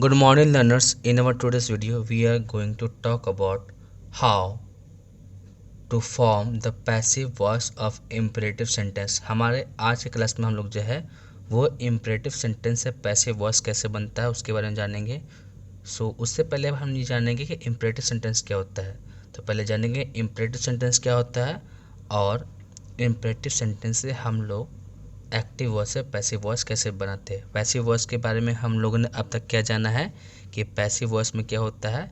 Good morning learners. In our today's video we are going to talk about how to form the passive voice of imperative sentence। हमारे आज के class में हम लोग जो है वो imperative sentence से passive voice कैसे बनता है उसके बारे में जानेंगे। उससे पहले अब हम ये जानेंगे कि imperative sentence क्या होता है। तो पहले जानेंगे imperative sentence क्या होता है और imperative sentence से हम लोग एक्टिव वॉइस से पैसिव वॉइस कैसे बनाते हैं। पैसिव वॉइस के बारे में हम लोगों ने अब तक क्या जाना है कि पैसिव वॉइस में क्या होता है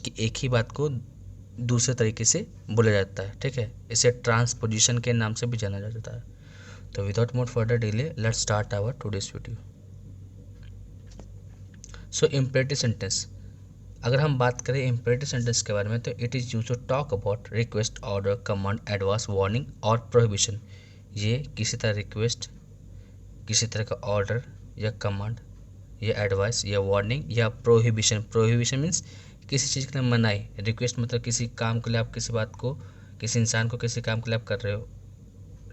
कि एक ही बात को दूसरे तरीके से बोला जाता है। ठीक है, इसे ट्रांसपोजिशन के नाम से भी जाना जाता है। तो without more further delay let's start our today's video. Imperative sentence, अगर हम बात करें इम्पेरेटिव सेंटेंस के बारे में तो it is use to talk about request, order, command, advance, warning और प्रोहिबिशन। ये किसी तरह रिक्वेस्ट, किसी तरह का ऑर्डर या कमांड या एडवाइस या वार्निंग या प्रोहिबिशन। प्रोहिबिशन मीन्स किसी चीज़ के लिए मनाही। रिक्वेस्ट मतलब किसी काम के लिए आप किसी बात को, किसी इंसान को किसी काम के लिए आप कर रहे हो,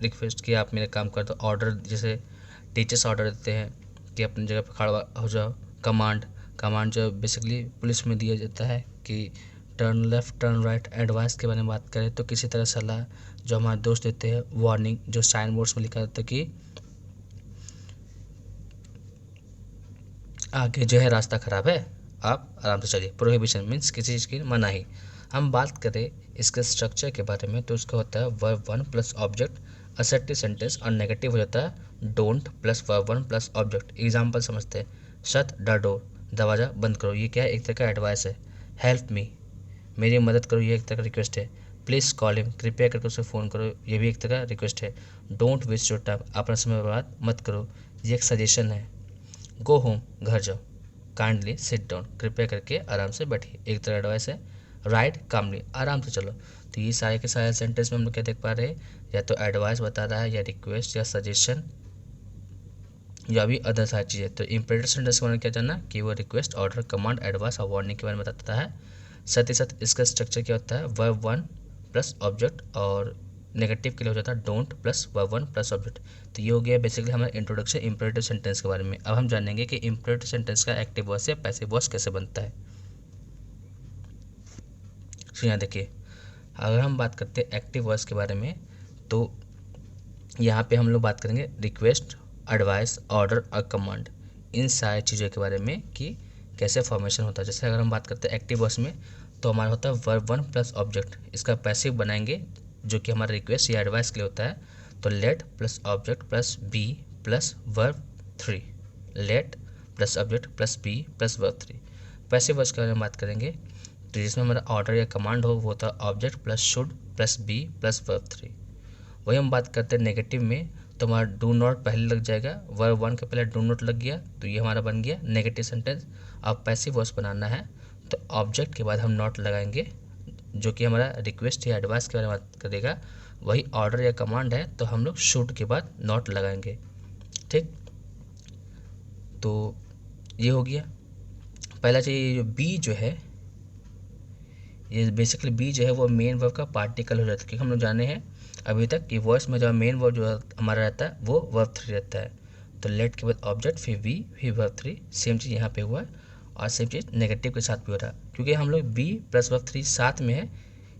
रिक्वेस्ट कि आप मेरे काम कर दो। ऑर्डर जैसे टीचर्स ऑर्डर देते हैं कि अपनी जगह पर खड़ा हो जाओ। कमांड, कमांड जो बेसिकली पुलिस में दिया जाता है कि turn left turn right. Advice के बारे में बात करें तो किसी तरह सलाह जो हमारे दोस्त देते हैं। वार्निंग जो साइन बोर्ड्स में लिखा रहता है कि आगे जो है रास्ता ख़राब है, आप आराम से चलिए। प्रोहिबिशन मीन्स किसी चीज़ की मनाही। हम बात करें इसके स्ट्रक्चर के बारे में तो उसका होता है verb one plus object. Assertive sentence और नेगेटिव हो जाता है don't plus verb one plus object. Example समझते हैं, शट द डोर, दरवाज़ा बंद करो, ये क्या है, एक तरह का एडवाइस है। हेल्प मी, मेरी मदद करो, ये एक तरह का रिक्वेस्ट है। प्लीज़ कॉल हिम, कृपया करके उसे फ़ोन करो, ये भी एक तरह का रिक्वेस्ट है। डोंट वेस्ट योर टाइम, अपना समय बर्बाद मत करो, ये एक सजेशन है। गो होम, घर जाओ। काइंडली सिट डाउन, कृपया करके आराम से बैठिए, एक तरह एडवाइस है। राइट कामली, आराम से चलो। तो ये सारे के सारे सेंटेंस में हम लोग क्या देख पा रहे हैं, या तो एडवाइस बता रहा है या रिक्वेस्ट या सजेशन या भी अदर सारी चीज़ें। तो इम्पेरेटिव सेंटेंस के बारे में क्या जानना कि वो रिक्वेस्ट, ऑर्डर, कमांड, एडवाइस और वार्निंग के बारे में बताता है। साथ ही साथ इसका स्ट्रक्चर क्या होता है, वर्ब वन प्लस ऑब्जेक्ट और नेगेटिव के लिए हो जाता है don't plus verb one plus object. तो ये हो गया बेसिकली हमारा इंट्रोडक्शन इम्पेरेटिव सेंटेंस के बारे में। अब हम जानेंगे कि इम्पेरेटिव सेंटेंस का एक्टिव वॉइस या पैसिव वॉइस कैसे बनता है। तो यहाँ देखिए, अगर हम बात करते हैं एक्टिव वॉइस के बारे में तो यहाँ पे हम लोग बात करेंगे रिक्वेस्ट, एडवाइस, ऑर्डर और कमांड, इन सारी चीज़ों के बारे में कि कैसे फॉर्मेशन होता है। जैसे अगर हम बात करते हैं एक्टिव वॉइस में तो हमारा होता है वर्ब वन प्लस ऑब्जेक्ट। इसका पैसिव बनाएंगे जो कि हमारा रिक्वेस्ट या एडवाइस के लिए होता है। तो let plus object plus be plus verb three. Let plus object plus be plus verb three. Passive voice के बारे में बात करेंगे तो जिसमें हमारा ऑर्डर या कमांड हो वो होता है object plus should plus be plus verb three. वही हम बात करते हैं नेगेटिव में तो हमारा डू नॉट पहले लग जाएगा। वर्ब वन के पहले डू नॉट लग गया तो ये हमारा बन गया नेगेटिव सेंटेंस। अब पैसिव वॉइस बनाना है तो ऑब्जेक्ट के बाद हम नॉट लगाएंगे जो कि हमारा रिक्वेस्ट या एडवाइस के बारे में बात करेगा। वही ऑर्डर या कमांड है तो हम लोग शुड के बाद नॉट लगाएंगे। ठीक, तो ये हो गया पहला चीज़। ये जो बी जो है, ये बेसिकली बी जो है वो मेन वर्ब का पार्टिकल हो जाता है क्योंकि हम लोग जाने हैं अभी तक कि वॉइस में जो मेन वर्ब जो हमारा रहता है वो वर्ब थ्री रहता है। तो लेट के बाद ऑब्जेक्ट फिर बी फिर वर्ब थ्री। सेम चीज़ यहाँ पे हुआ है और सेम चीज़ नेगेटिव के साथ भी हो रहा है क्योंकि हम लोग बी प्लस वर्ब थ्री साथ में है,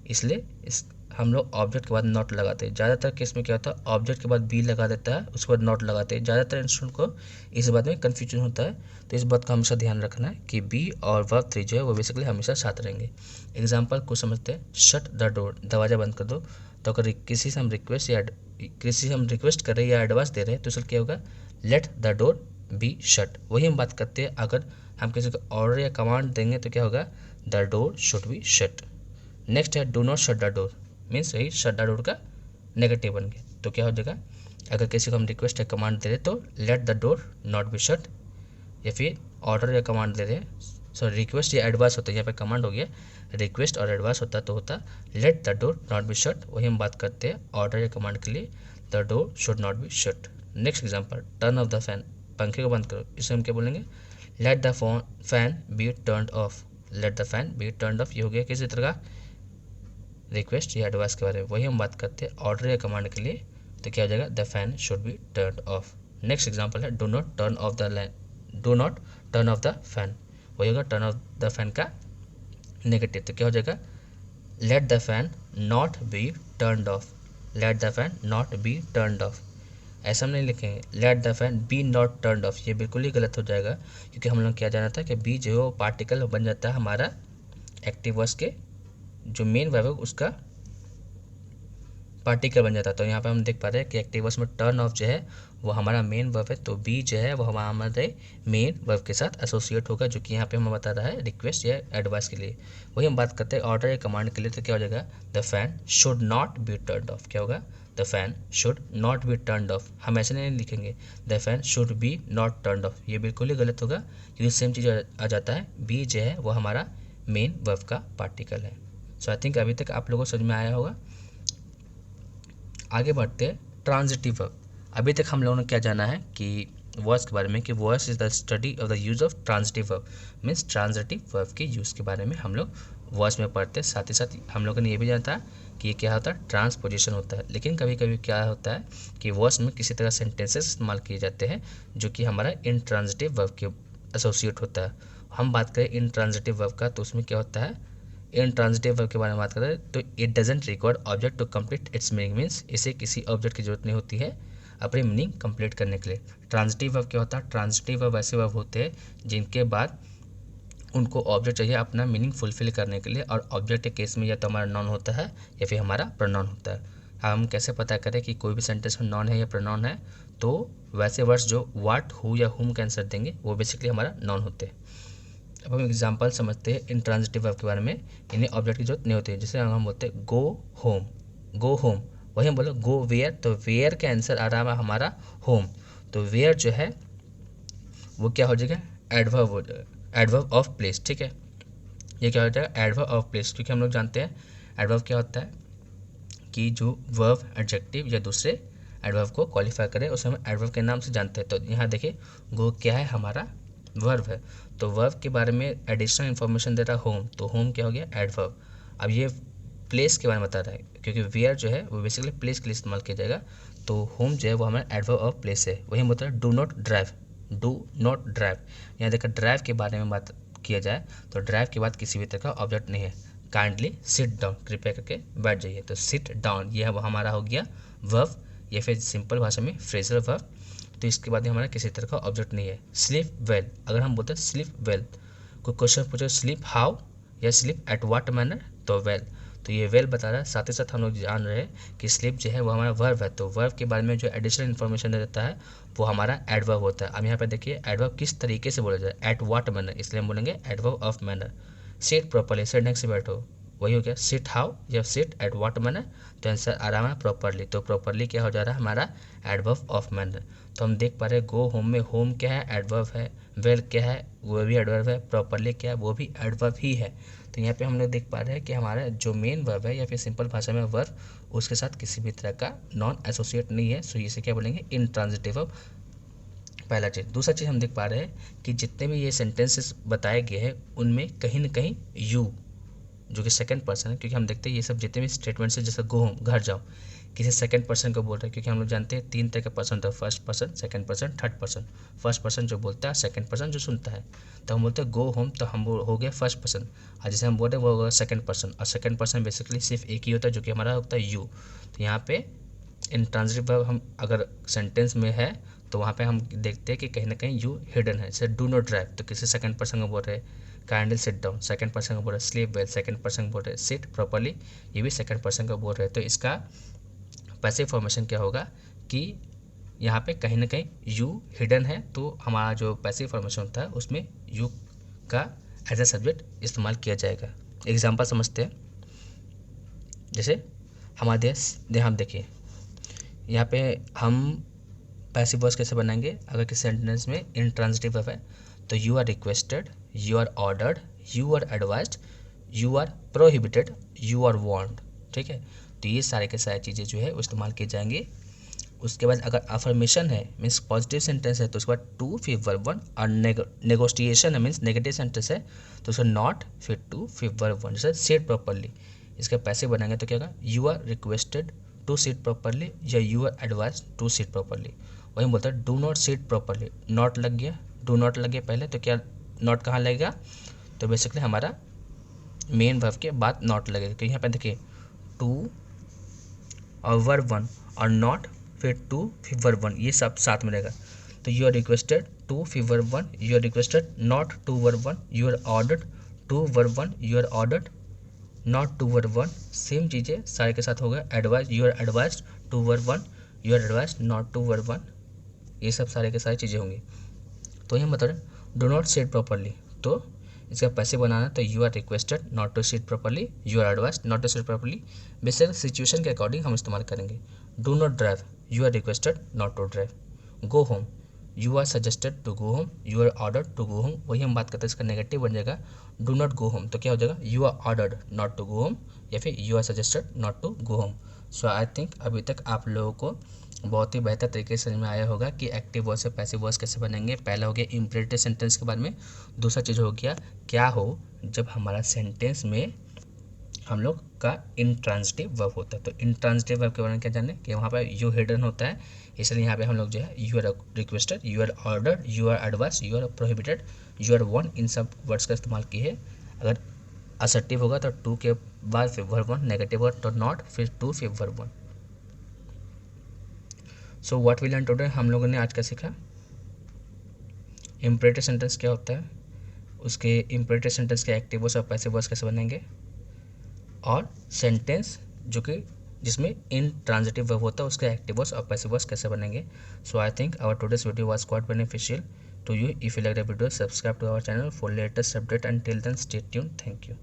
इसलिए इस हम लोग ऑब्जेक्ट के बाद नॉट लगाते हैं। ज़्यादातर केस में क्या होता है ऑब्जेक्ट के बाद बी लगा देता है उसके बाद नॉट लगाते हैं। ज़्यादातर इंस्टूडेंट को इस बात में कन्फ्यूजन होता है तो इस बात का हमेशा ध्यान रखना है कि बी और वर्ब थ्री जो है वो बेसिकली हमेशा साथ रहेंगे। एग्जाम्पल को समझते हैं, शट द डोर, दरवाज़ा बंद कर दो। तो अगर किसी से हम रिक्वेस्ट या किसी से हम रिक्वेस्ट कर रहे हैं या एडवाइस दे रहे हैं तो उसका क्या होगा, let the door be shut. वही हम बात करते हैं अगर हम किसी को ऑर्डर या कमांड देंगे तो क्या होगा, the door should be shut. Next है do not shut the door, means वही शट द डोर का नेगेटिव बन गया। तो क्या हो जाएगा, अगर किसी को हम रिक्वेस्ट या कमांड दे रहे तो let the door not be shut, या फिर ऑर्डर या कमांड दे रहे हैं, सॉरी रिक्वेस्ट या एडवाइस होता है, यहाँ पे कमांड हो गया, रिक्वेस्ट और एडवाइस होता तो होता let the door not be shut. वही हम बात करते हैं ऑर्डर या कमांड के लिए, the door should not be shut. Next example, turn off the fan, पंखे को बंद करो, इसे हम क्या बोलेंगे, late the fan B turn of. Let the fan B turn of, ये हो गया किसी तरह का रिक्वेस्ट या एडवाइस के बारे में। वही हम बात करते हैं ऑर्डर या कमांड के लिए तो क्या हो जाएगा, the fan should be turn off. Next example है do not turn off the lamp, do not turn off the fan. वही होगा टर्न ऑफ द फैन का नेगेटिव। तो क्या हो जाएगा, let the fan not be turned off, let the fan not be turned off. ऐसा हम नहीं लिखेंगे let the fan be not turned off, ये बिल्कुल ही गलत हो जाएगा, क्योंकि हम लोग क्या जाना था कि बी जो है वो पार्टिकल बन जाता है हमारा एक्टिव वॉइस के जो मेन वर्ब है उसका पार्टिकल बन जाता है। तो यहाँ पे हम देख पा रहे हैं कि एक्टिव वॉइस में टर्न ऑफ जो है वो हमारा मेन वर्ब है, तो बी जो है वो हमारे मेन वर्ब के साथ एसोसिएट होगा, जो कि यहाँ पे हमें बता रहा है रिक्वेस्ट या एडवाइस के लिए। वही हम बात करते हैं ऑर्डर या कमांड के लिए, तो क्या हो जाएगा, the fan should not be turned of. क्या होगा, the fan should not be turned of. हम ऐसे नहीं लिखेंगे the fan should B not turned off, ये बिल्कुल ही गलत होगा, क्योंकि सेम चीज़ आ जाता है, बी जो है वो हमारा मेन वर्ब का पार्टिकल है। सो आई थिंक अभी तक आप लोगों को समझ में आया होगा। आगे बढ़ते हैं ट्रांजिटिव वर्ब। अभी तक हम लोगों ने क्या जाना है कि वॉइस के बारे में, कि voice is the study of the use of transitive verb, means transitive verb के यूज़ के बारे में हम लोग वॉइस में पढ़ते हैं। साथ ही साथ हम लोगों ने ये भी जाना था कि ये क्या होता है, ट्रांसपोजिशन होता है। लेकिन कभी कभी क्या होता है कि वॉइस में किसी तरह सेंटेंसेस इस्तेमाल किए जाते हैं जो कि हमारा इनट्रांजिटिव वर्ब के एसोसिएट होता है। हम बात करें इनट्रांजिटिव वर्ब का, तो उसमें क्या होता है, इनट्रांजिटिव वर्ब के बारे में बात करें तो it doesn't require object to complete its meaning, means इसे किसी ऑब्जेक्ट की जरूरत नहीं होती है अपनी मीनिंग कंप्लीट करने के लिए। ट्रांजिटिव वर्ब क्या होता है, ट्रांजिटिव वर्ब ऐसे वर्ब होते हैं जिनके बाद उनको ऑब्जेक्ट चाहिए अपना मीनिंग फुलफिल करने के लिए, और ऑब्जेक्ट के केस में या तो हमारा नॉन होता है या फिर हमारा प्रोनाउन होता है। हम कैसे पता करें कि कोई भी सेंटेंस में नॉन है या प्रोनाउन है, तो वैसे वर्ड्स जो व्हाट, हु या हुम के आंसर देंगे वो बेसिकली हमारा नॉन होते हैं। अब हम एग्जांपल समझते हैं इंट्रांजिटिव वर्ब के बारे में, इन्हें ऑब्जेक्ट की जरूरत नहीं होती है। जैसे हम बोलते हैं गो होम, गो होम, वही हम बोले गो वेयर, तो वेयर का आंसर आ रहा है हमारा होम, तो वेयर जो है वो क्या हो जाएगा, एडवर्ब हो जाएगा, एडवर्ब ऑफ प्लेस। ठीक है, ये क्या हो जाएगा, एडवर्ब ऑफ प्लेस, क्योंकि हम लोग जानते हैं एडवर्ब क्या होता है कि जो वर्ब एडजेक्टिव या दूसरे एडवर्ब को क्वालिफाई करे उसे हम एडवर्ब के नाम से जानते हैं। तो यहाँ देखिए गो क्या है, हमारा वर्ब है, तो वर्ब के बारे में एडिशनल इन्फॉर्मेशन दे रहा होम, तो होम क्या हो गया, एडवर्ब। अब ये प्लेस के बारे में बता रहा है, क्योंकि वेयर जो है वो बेसिकली प्लेस के लिए इस्तेमाल किया जाएगा, तो होम जो है वो हमारा एडवर्ब ऑफ प्लेस है। वही बोलता है do not drive, do not drive. यहाँ देखा ड्राइव के बारे में बात किया जाए तो ड्राइव के बाद किसी भी तरह का ऑब्जेक्ट नहीं है। काइंडली सिट डाउन, कृपया करके बैठ जाइए, तो सिट डाउन ये वो हमारा हो गया वर्ब, या फिर सिंपल भाषा में फ्रेजल वर्ब, तो इसके बाद हमारा किसी तरह का ऑब्जेक्ट नहीं है। स्लीप वेल, अगर हम बोलते हैं स्लीप वेल, कोई क्वेश्चन पूछो स्लीप हाउ या स्लीप एट व्हाट मैनर, तो वेल, तो ये वेल बता रहा है। साथ ही साथ हम लोग जान रहे हैं कि स्लीप जो है वो हमारा वर्ब है, तो वर्ब के बारे में जो एडिशनल इन्फॉर्मेशन दे देता है वो हमारा एडवर्ब होता है। अब यहाँ पे देखिए एडवर्ब किस तरीके से बोला जाए, एट व्हाट मैनर, इसलिए हम बोलेंगे adverb of manner. Sit properly, sit ढंग से बैठो, वही हो गया सिट हाउ या सिट एट व्हाट मैनर, तो आंसर आ रहा है प्रॉपरली, तो प्रॉपरली क्या हो जा रहा है हमारा एडवर्ब ऑफ मैनर। तो हम देख पा रहे हैं गो होम में होम क्या है, एडवर्ब है, वेल क्या है वो भी एडवर्ब है, प्रॉपरली क्या है वो भी एडवर्ब ही है। तो यहाँ पे हम लोग देख पा रहे हैं कि हमारा जो मेन वर्ब है या फिर सिंपल भाषा में वर्ब, उसके साथ किसी भी तरह का नॉन एसोसिएट नहीं है, सो इसे क्या बोलेंगे, इनट्रांजिटिव वर्ब, पहला चीज़। दूसरा चीज़ हम देख पा रहे हैं कि जितने भी ये सेंटेंसेस बताए गए हैं उनमें कहीं ना कहीं यू जो कि सेकंड पर्सन है, क्योंकि हम देखते हैं ये सब जितने भी स्टेटमेंट है, जैसे गो होम घर जाओ, किसी सेकंड पर्सन को बोल रहे हैं, क्योंकि हम लोग जानते हैं तीन तरह का पर्सन होता है, first person, second person, third person. First person जो बोलता है, सेकंड पर्सन जो सुनता है, तो हम बोलते हैं गो होम, तो हम हो गया फर्स्ट पर्सन, और जैसे हम बोल रहे हैं वो होगा सेकंड पर्सन, और सेकंड पर्सन बेसिकली सिर्फ एक ही होता है जो कि हमारा होता है यू। तो यहाँ पे इन ट्रांजिटिव वर्ब हम अगर सेंटेंस में है तो वहाँ पे हम देखते हैं कि कहीं ना कहीं यू हिडन है। जैसे डू नॉट ड्राइव, तो किसी सेकंड पर्सन को बोल रहे हैं, kindly sit down, second person को बोल रहे हैं, स्लीप वेल, सेकंड पर्सन को बोल रहे हैं, सिट प्रॉपरली, ये भी सेकंड पर्सन को बोल रहे हैं। तो इसका पैसिव फॉर्मेशन क्या होगा कि यहाँ पे कहीं ना कहीं यू हिडन है, तो हमारा जो पैसिव फॉर्मेशन होता है उसमें यू का एज ए सब्जेक्ट इस्तेमाल किया जाएगा। एग्जाम्पल समझते हैं, जैसे हमारे देश हम देखिए यहाँ पे हम पैसिव वॉइस कैसे बनाएंगे, अगर किसी सेंटेंस में इंट्रांजिटिव वर्ब है तो you are requested, you are ordered, you are advised, you are prohibited, you are warned. ठीक है, तो ये सारे के सारे चीज़ें जो है वो इस्तेमाल किए जाएंगे। उसके बाद अगर अफर्मेशन है मीन्स पॉजिटिव सेंटेंस है तो उसके बाद टू फिर वर्ब वन, और नेगोशिएशन है मीन्स नेगेटिव सेंटेंस है तो उसका नॉट फिर टू फिर वर्ब वन। जैसे सीट प्रॉपरली, इसके पैसे बनाएंगे तो क्या होगा, you are requested to seat properly या you are advise to seat properly. वही बोलता है do not sit properly, not लग गया, डू नॉट लग गया पहले, तो क्या नॉट कहाँ लगेगा, तो बेसिकली हमारा मेन वर्ब के बाद नॉट लगेगा। तो यहाँ पे देखिए टू और वर्ब वन और नॉट, फिर टू फिर वर्ब वन, ये सब साथ में रहेगा। तो यू आर रिक्वेस्टेड टू फिर verb one, you are requested not to verb one, you are ordered to verb one, you are ordered not to verb one, same चीज़ें सारे के साथ होगा। Advise, you are advise to verb one, you are advise not to verb one, ये सब सारे के सारी चीज़ें होंगी। तो ये मतलब डो नॉट सीट प्रॉपरली, तो इसका पैसे बनाना, तो you are requested not to seat properly, you are advise not to seat properly. Basic situation के अकॉर्डिंग हम इस्तेमाल करेंगे। Do not drive, you are requested not to drive. Go home, you are suggested to go home, you are ordered to go home. वही हम बात करते हैं, इसका नेगेटिव बन जाएगा डू नॉट गो होम, तो क्या हो जाएगा you are ordered not to go home, या फिर you are suggested not to go home. So I think अभी तक आप लोगों को बहुत ही बेहतर तरीके से समझ में आया होगा कि एक्टिव वॉइस से पैसिव वॉइस कैसे बनेंगे। पहला हो गया इम्परेटिव सेंटेंस के बारे में, दूसरा चीज़ हो गया क्या हो जब हमारा सेंटेंस में हम लोग का इंट्रांजिटिव वर्ब होता है। तो इंट्रांजिटिव वर्ब के बारे में क्या जाने कि वहाँ पर यू हिडन होता है, इसलिए यहाँ पे हम लोग जो है you are requested, you are ordered, you are advise, you are prohibited, you are वन, इन सब वर्ड्स का इस्तेमाल किए है। अगर असर्टिव होगा तो टू के बाद फिर वर्ब वन, नेगेटिव होगा तो नॉट, फिर टू फिर verb one. So what we learn today, हम लोगों ने आज क्या सीखा, इम्परेटिव सेंटेंस क्या होता है, उसके इम्परेटिव सेंटेंस के एक्टिव वॉइस और पैसिव वॉइस कैसे बनेंगे, और सेंटेंस जो कि जिसमें इन ट्रांजिटिव वर्ब होता है उसके एक्टिव वॉइस और पैसिव वॉइस कैसे बनेंगे। So I think our today's video was quite beneficial to you. If you like the video, subscribe to our channel for latest update. Until then, stay tuned. Thank you.